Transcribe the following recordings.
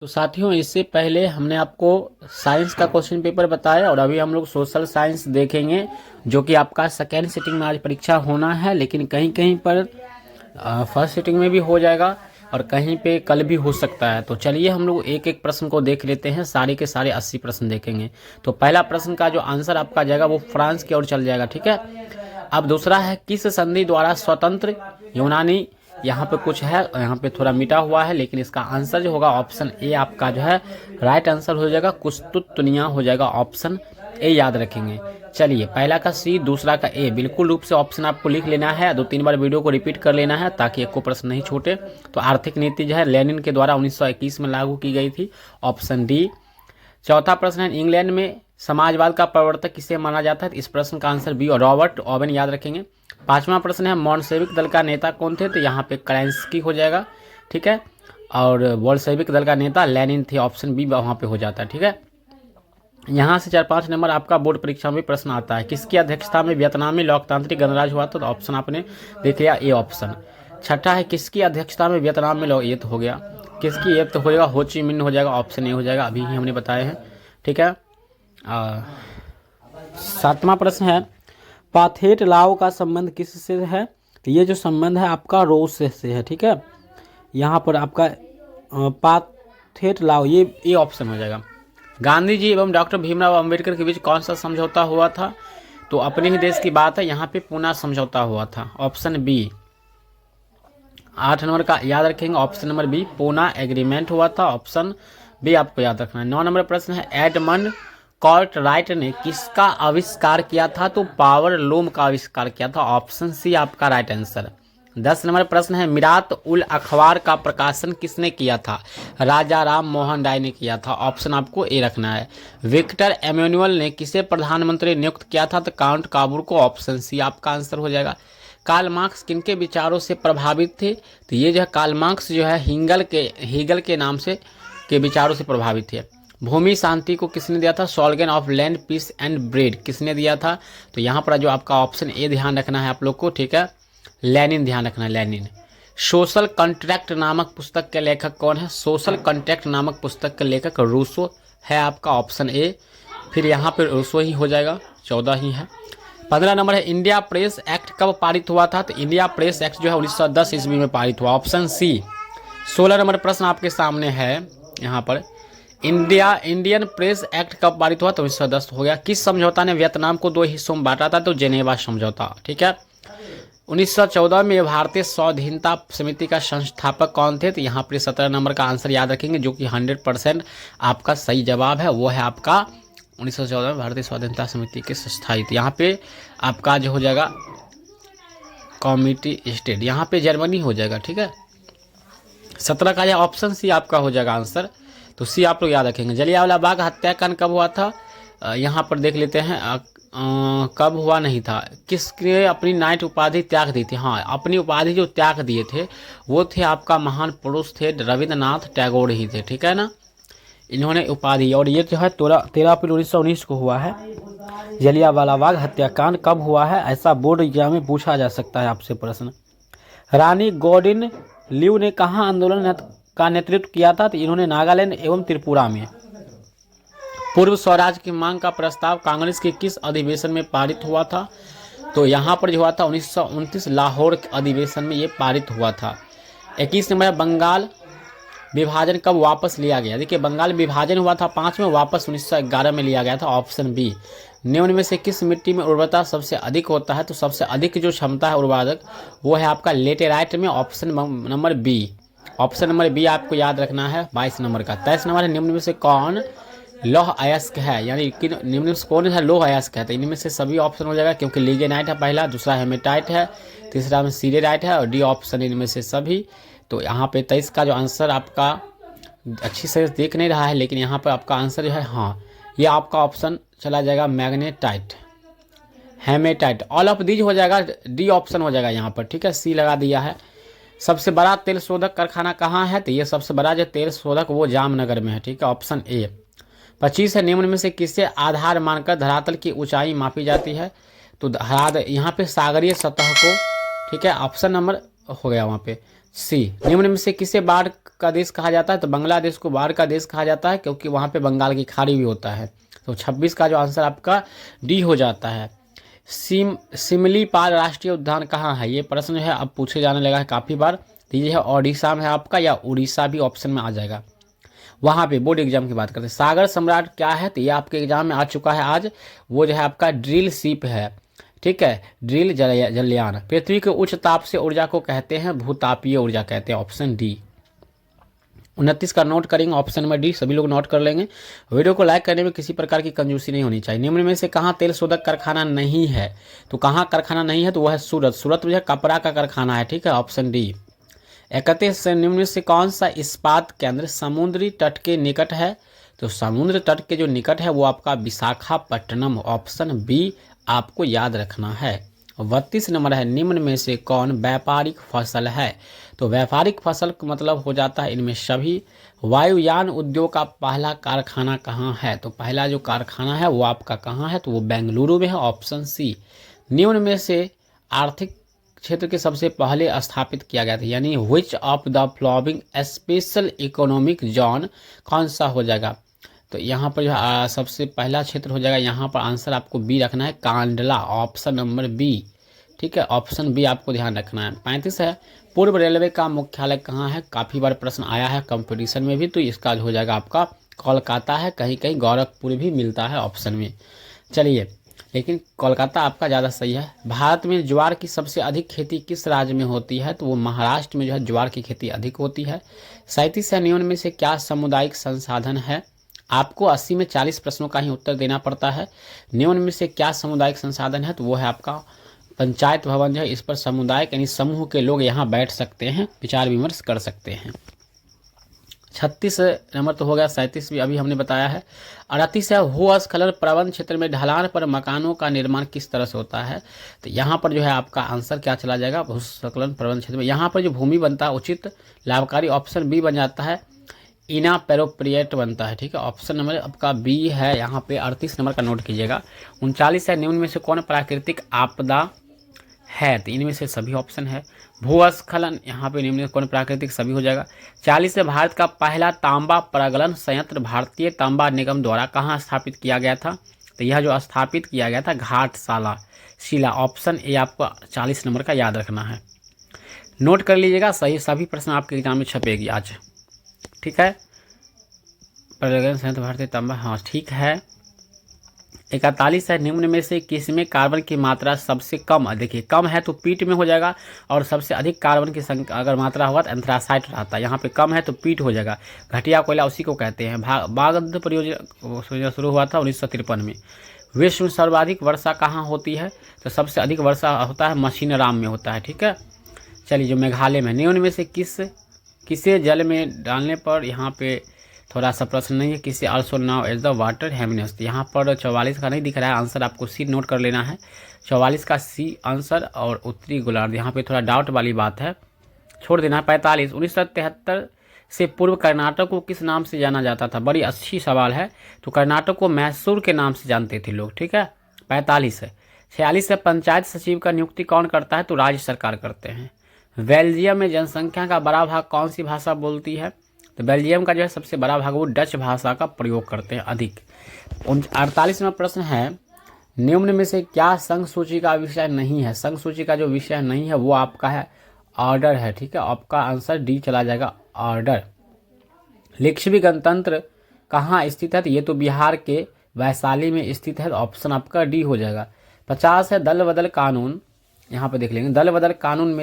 तो साथियों, इससे पहले हमने आपको साइंस का क्वेश्चन पेपर बताया और अभी हम लोग सोशल साइंस देखेंगे, जो कि आपका सेकेंड सिटिंग में आज परीक्षा होना है। लेकिन कहीं कहीं पर फर्स्ट सिटिंग में भी हो जाएगा और कहीं पे कल भी हो सकता है। तो चलिए हम लोग एक एक प्रश्न को देख लेते हैं, सारे के सारे 80 प्रश्न देखेंगे। तो पहला प्रश्न का जो आंसर आपका जाएगा वो फ्रांस की ओर चल जाएगा, ठीक है। अब दूसरा है, किस संधि द्वारा स्वतंत्र यूनानी, यहाँ पे कुछ है, यहाँ पे थोड़ा मिटा हुआ है, लेकिन इसका आंसर जो होगा ऑप्शन ए आपका जो है राइट आंसर हो जाएगा। कुस्तुतनिया हो जाएगा, ऑप्शन ए याद रखेंगे। चलिए, पहला का सी, दूसरा का ए, बिल्कुल रूप से ऑप्शन आपको लिख लेना है, 2-3 बार वीडियो को रिपीट कर लेना है ताकि एक को प्रश्न नहीं छूटे। तो आर्थिक नीति जो है लेनिन के द्वारा 1921 में लागू की गई थी, ऑप्शन डी। चौथा प्रश्न है, इंग्लैंड में समाजवाद का प्रवर्तक किसे माना जाता है? इस प्रश्न का आंसर बी और रॉबर्ट ओवेन याद रखेंगे। पांचवा प्रश्न है, बोल्शेविक दल का नेता कौन थे? तो यहाँ पे केरेंस्की हो जाएगा, ठीक है। और बोल्शेविक दल का नेता लेनिन थे, ऑप्शन बी वहाँ पे हो जाता है, ठीक है। यहाँ से 4-5 नंबर आपका बोर्ड परीक्षा में प्रश्न आता है, किसकी अध्यक्षता में वियतनाम में लोकतांत्रिक गणराज्य हुआ था? तो ऑप्शन आपने देख लिया, ए ऑप्शन। छठा है, किसकी अध्यक्षता में वियतनाम में ये तो हो गया, किसकी? ये तो हो जाएगा हो ची मिन्ह हो जाएगा, ऑप्शन ए हो जाएगा, अभी ही हमने बताए हैं, ठीक है। सातवां प्रश्न है, पाथेट लाओ का संबंध किससे है? तो ये जो संबंध है आपका रोस से है, ठीक है। यहाँ पर आपका पाथेट लाओ ये ऑप्शन हो जाएगा। गांधी जी एवं डॉक्टर भीमराव अंबेडकर के बीच कौन सा समझौता हुआ था? तो अपने ही देश की बात है, यहाँ पे पूना समझौता हुआ था, ऑप्शन बी। 8 नंबर का याद रखेंगे, option number B, Poona agreement हुआ था, ऑप्शन बी आपको याद रखना है। 9 नंबर प्रश्न है, एडमंड कार्टराइट ने किसका आविष्कार किया था? तो पावर लूम का आविष्कार किया था, ऑप्शन सी आपका राइट आंसर। 10 नंबर प्रश्न है, मिरात उल अखबार का प्रकाशन किसने किया था? राजा राम मोहन राय ने किया था, ऑप्शन आपको ए रखना है। विक्टर एमेनुअल ने किसे प्रधानमंत्री नियुक्त किया था? तो काउंट काबूर को, ऑप्शन सी आपका आंसर हो जाएगा। कार्ल मार्क्स किनके विचारों से प्रभावित थे? तो ये जो है कार्ल मार्क्स जो है हीगल के नाम से के विचारों से प्रभावित थे। भूमि शांति को किसने दिया था? Slogan of land peace and bread किसने दिया था? तो यहाँ पर जो आपका ऑप्शन ए ध्यान रखना है आप लोग को, ठीक है, लेनिन ध्यान रखना है, लेनिन। सोशल कॉन्ट्रैक्ट नामक पुस्तक के लेखक कौन है? सोशल कॉन्ट्रैक्ट नामक पुस्तक के लेखक रूसो है, आपका ऑप्शन ए। फिर यहाँ पर रूसो ही हो जाएगा, 14 ही है। 15 नंबर है, इंडिया प्रेस एक्ट कब पारित हुआ था? तो इंडिया प्रेस एक्ट जो है 1910 ईस्वी में पारित हुआ, ऑप्शन सी। 16 नंबर प्रश्न आपके सामने है यहाँ पर, इंडियन प्रेस एक्ट कब पारित हुआ? तो 1910 हो गया। किस समझौता ने वियतनाम को 2 हिस्सों में बांटा था? तो जेनेवा समझौता, ठीक है। 1914 में भारतीय स्वाधीनता समिति का संस्थापक कौन थे? तो यहाँ पर 17 नंबर का आंसर याद रखेंगे, जो कि 100% आपका सही जवाब है, वो है आपका 1914 में भारतीय स्वाधीनता समिति के संस्थापित। यहाँ पे आपका जो हो जाएगा कॉमिटी स्टेट, यहाँ पे जर्मनी हो जाएगा, ठीक है। 17 का यह ऑप्शन सी आपका हो जाएगा आंसर, तो सी आप लोग याद रखेंगे। जलियांवाला बाग हत्याकांड कब हुआ था? यहाँ पर देख लेते हैं, कब हुआ नहीं था, किसने अपनी नाइट उपाधि त्याग दी थी? हाँ, अपनी उपाधि जो त्याग दिए थे वो थे आपका महान पुरुष थे रविंद्रनाथ टैगोर ही थे, ठीक है ना, इन्होंने उपाधि। और ये जो है 13 अप्रैल 1919 को हुआ है। जलियांवाला बाग हत्याकांड कब हुआ है? ऐसा बोर्ड एग्जाम में पूछा जा सकता है आपसे प्रश्न। रानी गॉर्डन ल्यू ने कहाँ आंदोलन का नेतृत्व किया था? तो इन्होंने नागालैंड एवं त्रिपुरा में। पूर्व स्वराज की मांग का प्रस्ताव कांग्रेस के किस अधिवेशन में पारित हुआ था? तो यहाँ पर जो हुआ था 1929 लाहौर अधिवेशन में ये पारित हुआ था। 21 नंबर, बंगाल विभाजन कब वापस लिया गया? देखिए, बंगाल विभाजन हुआ था 5 में, वापस 1911 में लिया गया था, ऑप्शन बी। निम्न में से किस मिट्टी में उर्वरता सबसे अधिक होता है? तो सबसे अधिक जो क्षमता है उर्वरक वो है आपका लेटेराइट में, option number B. Option number B आपको याद रखना है। 22 नंबर का 23 नंबर है, निम्न में से कौन लौह अयस्क है? यानी कि निम्न में से कौन है लौह अयस्क है? तो इनमें से सभी ऑप्शन हो जाएगा, क्योंकि लिग्नाइट है पहला, दूसरा हेमेटाइट है, तीसरा में सिरेराइट है और डी ऑप्शन इनमें से सभी। तो यहाँ पे 23 का जो आंसर आपका अच्छी से देख नहीं रहा है, लेकिन यहाँ पर आपका आंसर जो है, हाँ, ये आपका ऑप्शन चला जाएगा magnetite, hematite, all of these हो जाएगा, डी ऑप्शन हो जाएगा यहाँ पर, ठीक है, सी लगा दिया है। सबसे बड़ा तेल शोधक कारखाना कहाँ है? तो ये सबसे बड़ा जो तेल शोधक वो जामनगर में है, ठीक है, ऑप्शन ए। 25 है, निम्न में से किससे आधार मानकर धरातल की ऊंचाई मापी जाती है? तो यहाँ पे सागरीय सतह को, ठीक है, ऑप्शन नंबर हो गया वहाँ पे सी, निम्न में से किसे बाढ़ का देश कहा जाता है? तो बांग्लादेश को बाढ़ का देश कहा जाता है क्योंकि वहाँ पे बंगाल की खाड़ी भी होता है। तो 26 का जो आंसर आपका डी हो जाता है। सिमलीपाल राष्ट्रीय उद्यान कहाँ है? ये प्रश्न जो है अब पूछे जाने लगा है काफ़ी बार। तो ये है ओडिशा में है आपका, या उड़ीसा भी ऑप्शन में आ जाएगा। वहाँ पे बोर्ड एग्जाम की बात करते हैं। सागर सम्राट क्या है? तो ये आपके एग्जाम में आ चुका है आज। वो जो है आपका ड्रिल शिप है, ठीक है, ड्रिल जलयान। पृथ्वी के उच्च ताप से ऊर्जा को कहते हैं भूतापीय ऊर्जा कहते हैं, ऑप्शन डी। 29 का नोट करेंगे, ऑप्शन नंबर डी सभी लोग नोट कर लेंगे। वीडियो को लाइक करने में किसी प्रकार की कंजूसी नहीं होनी चाहिए। निम्न में से कहाँ तेल शोधक कारखाना नहीं है? तो कहाँ कारखाना नहीं है? तो वह है सूरत। सूरत में कपड़ा का कारखाना है, ठीक है, ऑप्शन डी। 31 से निम्न में से कौन सा इस्पात केंद्र समुद्री तट के निकट है? तो समुद्र तट के जो निकट है वो आपका विशाखापट्टनम, ऑप्शन बी आपको याद रखना है। 32 नंबर है, निम्न में से कौन व्यापारिक फसल है? तो व्यापारिक फसल का मतलब हो जाता है इनमें सभी। वायुयान उद्योग का पहला कारखाना कहाँ है? तो पहला जो कारखाना है वो आपका कहाँ है? तो वो बेंगलुरु में है, ऑप्शन सी। निम्न में से आर्थिक क्षेत्र के सबसे पहले स्थापित किया गया था, यानी which of the following special economic zone कौन सा हो जाएगा? तो यहाँ पर जो सबसे पहला क्षेत्र हो जाएगा, यहाँ पर आंसर आपको बी रखना है, कांडला, ऑप्शन नंबर बी, ठीक है, ऑप्शन बी आपको ध्यान रखना है। 35 है, पूर्व रेलवे का मुख्यालय कहाँ है? काफ़ी बार प्रश्न आया है कंपटीशन में भी, तो इसका हो जाएगा आपका कोलकाता है, कहीं कहीं गोरखपुर भी मिलता है ऑप्शन में। चलिए, लेकिन कोलकाता आपका ज़्यादा सही है। भारत में ज्वार की सबसे अधिक खेती किस राज्य में होती है? तो वो महाराष्ट्र में जो है ज्वार की खेती अधिक होती है। 37 है, निम्न में से क्या सामुदायिक संसाधन है? आपको 80 में 40 प्रश्नों का ही उत्तर देना पड़ता है। निम्न में से क्या सामुदायिक संसाधन है? तो वो है आपका पंचायत भवन जो है, इस पर समुदाय यानी समूह के लोग यहाँ बैठ सकते हैं, विचार विमर्श कर सकते हैं। 36 नंबर तो हो गया, 37 भी अभी हमने बताया है। 38 है, भूस्खलन प्रवण क्षेत्र में ढलान पर मकानों का निर्माण किस तरह से होता है? तो यहाँ पर जो है आपका आंसर क्या चला जाएगा? भूस्खलन प्रवण क्षेत्र में यहाँ पर जो भूमि बनता है उचित लाभकारी, ऑप्शन बी बन जाता है, इनापेरोप्रिएट बनता है, ठीक है, ऑप्शन नंबर आपका बी है यहाँ पे। 38 नंबर का नोट कीजिएगा। 39 है, निम्न में से कौन प्राकृतिक आपदा है? तो इनमें से सभी ऑप्शन है। भूस्खलन यहाँ पे निम्न में कौन प्राकृतिक, सभी हो जाएगा। 40 से भारत का पहला तांबा प्रगलन संयंत्र भारतीय तांबा निगम द्वारा कहाँ स्थापित किया गया था? तो यह जो स्थापित किया गया था घाटसाला शिला, ऑप्शन ए आपको 40 नंबर का याद रखना है। नोट कर लीजिएगा, सही सभी प्रश्न आपके एग्जाम में छपेगी आज, ठीक है। प्रगलन संयंत्र भारतीय तांबा, हाँ ठीक है। 41 है, निम्न में से किसमें कार्बन की मात्रा सबसे कम है? देखिए, कम है तो पीट में हो जाएगा, और सबसे अधिक कार्बन की अगर मात्रा हुआ तो एंथ्रासाइट रहता है। यहाँ पे कम है तो पीट हो जाएगा। घटिया कोयला उसी को कहते हैं। बागध परियोजना शुरू हुआ था 1953 में। विश्व में सर्वाधिक वर्षा कहाँ होती है? तो सबसे अधिक वर्षा होता है मशीनराम में होता है, ठीक है। चलिए, जो मेघालय में, निम्न में से किसे जल में डालने पर, यहाँ पे थोड़ा सा प्रश्न नहीं है, किसी also now as the water हैमिनेस। यहाँ पर 44 का नहीं दिख रहा है आंसर, आपको सी नोट कर लेना है। 44 का सी आंसर, और उत्तरी गोलार्ध यहाँ पे थोड़ा डाउट वाली बात है, छोड़ देना। 45, 1973 से पूर्व कर्नाटक को किस नाम से जाना जाता था? बड़ी अच्छी सवाल है। तो कर्नाटक को मैसूर के नाम से जानते थे लोग, ठीक है। 45 है। 46 से पंचायत सचिव का नियुक्ति कौन करता है? तो राज्य सरकार करते हैं। बेल्जियम में जनसंख्या का बड़ा भाग कौन सी भाषा बोलती है? तो बेल्जियम का जो है सबसे बड़ा भाग वो डच भाषा का प्रयोग करते हैं अधिक। 48वां प्रश्न है, निम्न में से क्या संघ सूची का विषय नहीं है? संघ सूची का जो विषय नहीं है वो आपका है ऑर्डर है, ठीक है, आपका आंसर डी चला जाएगा, ऑर्डर। लिच्छवी गणतंत्र कहाँ स्थित है? तो ये तो बिहार के वैशाली में स्थित है, ऑप्शन आपका डी हो जाएगा। 50 है, दल बदल कानून, यहाँ पे देख लेंगे, दल बदल कानून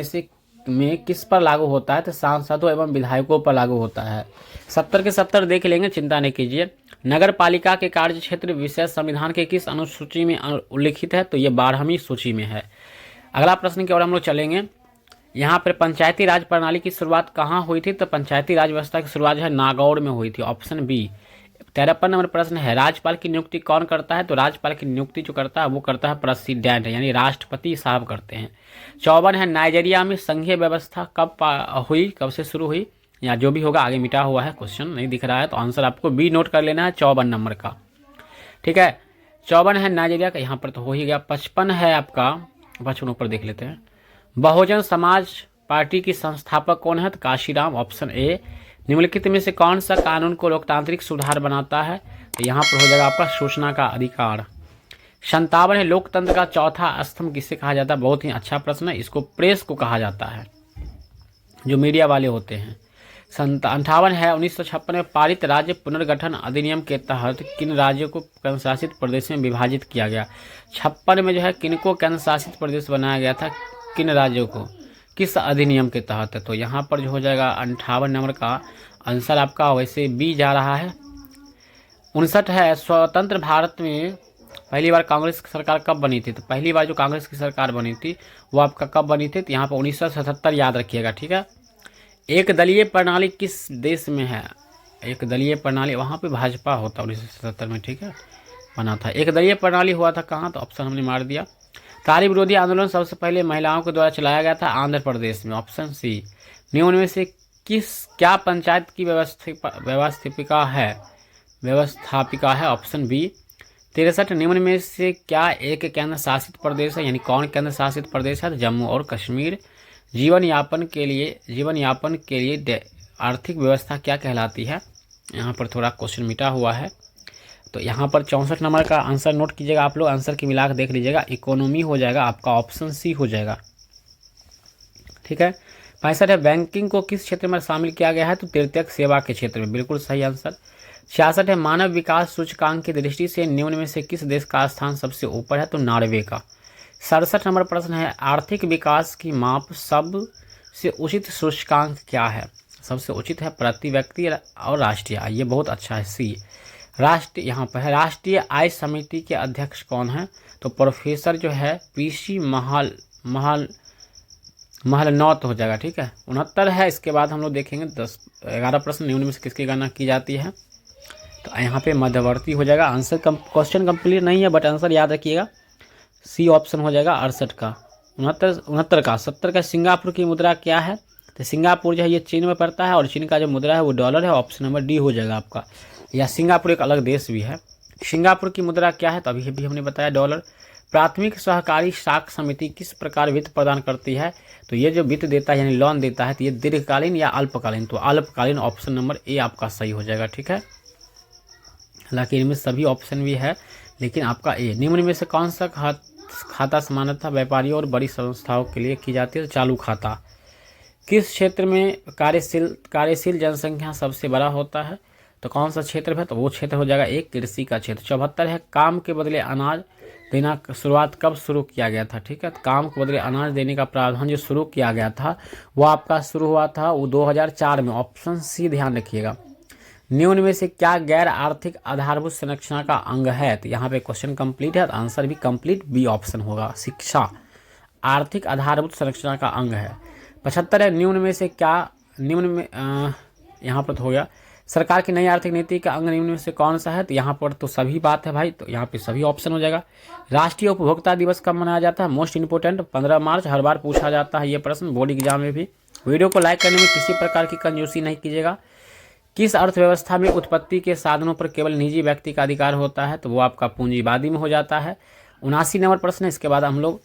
में किस पर लागू होता है? तो सांसदों एवं विधायकों पर लागू होता है। 70 के 70 देख लेंगे, चिंता नहीं कीजिए। नगर पालिका के कार्य क्षेत्र विशेष संविधान के किस अनुसूची में उल्लिखित है? तो ये 12वीं सूची में है। अगला प्रश्न की ओर हम लोग चलेंगे। यहाँ पर पंचायती राज प्रणाली की शुरुआत कहाँ हुई थी? तो पंचायती राज व्यवस्था की शुरुआत जो है नागौर में हुई थी, ऑप्शन बी। 53 नंबर प्रश्न है, राज्यपाल की नियुक्ति कौन करता है? तो राज्यपाल की नियुक्ति जो करता है वो करता है प्रेसिडेंट, यानी राष्ट्रपति साहब करते हैं। 54 है, नाइजीरिया में संघीय व्यवस्था कब हुई, कब से शुरू हुई? या जो भी होगा आगे मिटा हुआ है, क्वेश्चन नहीं दिख रहा है, तो आंसर आपको बी नोट कर लेना है, 54 नंबर का, ठीक है। 54 है नाइजीरिया का, यहाँ पर तो हो ही गया। 55 है आपका, 55 ऊपर देख लेते हैं, बहुजन समाज पार्टी की संस्थापक कौन है? तो काशीराम, ऑप्शन ए। निम्नलिखित में से कौन सा कानून को लोकतांत्रिक सुधार बनाता है? तो यहाँ पर हो जाएगा आपका सूचना का अधिकार। 57 है, लोकतंत्र का चौथा स्तंभ किसे कहा जाता है? बहुत ही अच्छा प्रश्न है। इसको प्रेस को कहा जाता है, जो मीडिया वाले होते हैं। 58 है, 1956 में पारित राज्य पुनर्गठन अधिनियम के तहत किन राज्यों को केंद्र शासित प्रदेश में विभाजित किया गया? 56 में जो है किनको केंद्र शासित प्रदेश बनाया गया था, किन राज्यों को, किस अधिनियम के तहत? तो यहाँ पर जो हो जाएगा 58 नंबर का आंसर आपका वैसे बी जा रहा है। 59 है, स्वतंत्र भारत में पहली बार कांग्रेस की सरकार कब बनी थी? तो पहली बार जो कांग्रेस की सरकार बनी थी वो आपका कब बनी थी? तो यहाँ पर 1977 याद रखिएगा, ठीक है। एक दलीय प्रणाली किस देश में है? एक दलीय प्रणाली वहाँ पे भाजपा होता 1977 में, ठीक है, बना था। एक दलीय प्रणाली हुआ था कहाँ? तो ऑप्शन हमने मार दिया। तारी विरोधी आंदोलन सबसे पहले महिलाओं के द्वारा चलाया गया था आंध्र प्रदेश में, ऑप्शन सी। निम्न में से क्या पंचायत की व्यवस्थापिका है? Option B. 63, निम्न में से क्या एक केंद्र शासित प्रदेश है? यानी कौन केंद्र शासित प्रदेश है? तो जम्मू और कश्मीर। जीवन यापन के लिए आर्थिक व्यवस्था क्या कहलाती है? यहाँ पर थोड़ा क्वेश्चन मिटा हुआ है, तो यहाँ पर 64 नंबर का आंसर नोट कीजिएगा आप लोग, आंसर की मिला के देख लीजिएगा। इकोनॉमी हो जाएगा आपका, ऑप्शन सी हो जाएगा, ठीक है। 65 है, बैंकिंग को किस क्षेत्र में शामिल किया गया है? तो तृतीयक सेवा के क्षेत्र में, बिल्कुल सही आंसर। 66 है, मानव विकास सूचकांक की दृष्टि से निम्न में से किस देश का स्थान सबसे ऊपर है? तो नॉर्वे का। 67 नंबर प्रश्न है, आर्थिक विकास की माप सबसे उचित सूचकांक क्या है? सबसे उचित है प्रति व्यक्ति और राष्ट्रीय आय, ये बहुत अच्छा है, सी। राष्ट्रीय यहाँ पर है, राष्ट्रीय आय समिति के अध्यक्ष कौन है? तो प्रोफेसर जो है पीसी महलनोत हो जाएगा, ठीक है। 69 है, इसके बाद हम लोग देखेंगे 11 प्रश्न, निम्न में से किसकी गणना की जाती है? तो यहाँ पे मध्यवर्ती हो जाएगा। आंसर क्वेश्चन कंप्लीट नहीं है बट आंसर याद रखिएगा, सी ऑप्शन हो जाएगा 68 का। 69 का। 70 का, सिंगापुर की मुद्रा क्या है? तो सिंगापुर जो है ये चीन में पड़ता है और चीन का जो मुद्रा है वो डॉलर है, ऑप्शन नंबर डी हो जाएगा आपका। या सिंगापुर एक अलग देश भी है। सिंगापुर की मुद्रा क्या है? तो अभी भी हमने बताया डॉलर। प्राथमिक सहकारी साख समिति किस प्रकार वित्त प्रदान करती है? तो ये जो वित्त देता है यानी लोन देता है, तो ये दीर्घकालीन या अल्पकालीन? तो अल्पकालीन, ऑप्शन नंबर ए आपका सही हो जाएगा, ठीक है। हालांकि इनमें सभी ऑप्शन भी है लेकिन आपका ए। निम्न में से कौन सा खाता सामान्यतः व्यापारियों और बड़ी संस्थाओं के लिए की जाती है? तो चालू खाता। किस क्षेत्र में कार्यशील जनसंख्या सबसे बड़ा होता है? तो कौन सा क्षेत्र है? तो वो क्षेत्र हो जाएगा एक कृषि का क्षेत्र। 74 है, काम के बदले अनाज देना शुरुआत कब शुरू किया गया था? ठीक है, तो काम के बदले अनाज देने का प्रावधान जो शुरू किया गया था वो आपका शुरू हुआ था वो 2004 में, ऑप्शन सी ध्यान रखिएगा। निम्न में से क्या गैर आर्थिक आधारभूत संरचना का अंग है? तो यहाँ पे क्वेश्चन कंप्लीट है, तो आंसर भी कंप्लीट बी ऑप्शन होगा। शिक्षा आर्थिक आधारभूत संरचना का अंग है। 75 है, निम्न में से क्या यहाँ पर तो हो गया, सरकार की नई आर्थिक नीति का अंग निम्न में से कौन सा है? तो यहाँ पर तो सभी बात है भाई, तो यहाँ पे सभी ऑप्शन हो जाएगा। राष्ट्रीय उपभोक्ता दिवस कब मनाया जाता है? मोस्ट इंपोर्टेंट 15 मार्च, हर बार पूछा जाता है ये प्रश्न बोर्ड एग्जाम में भी। वीडियो को लाइक करने में किसी प्रकार की कंजूसी नहीं कीजिएगा। किस अर्थव्यवस्था में उत्पत्ति के साधनों पर केवल निजी व्यक्ति का अधिकार होता है? तो वो आपका पूंजीवादी में हो जाता है। 79 नंबर प्रश्न है, इसके बाद हम लोग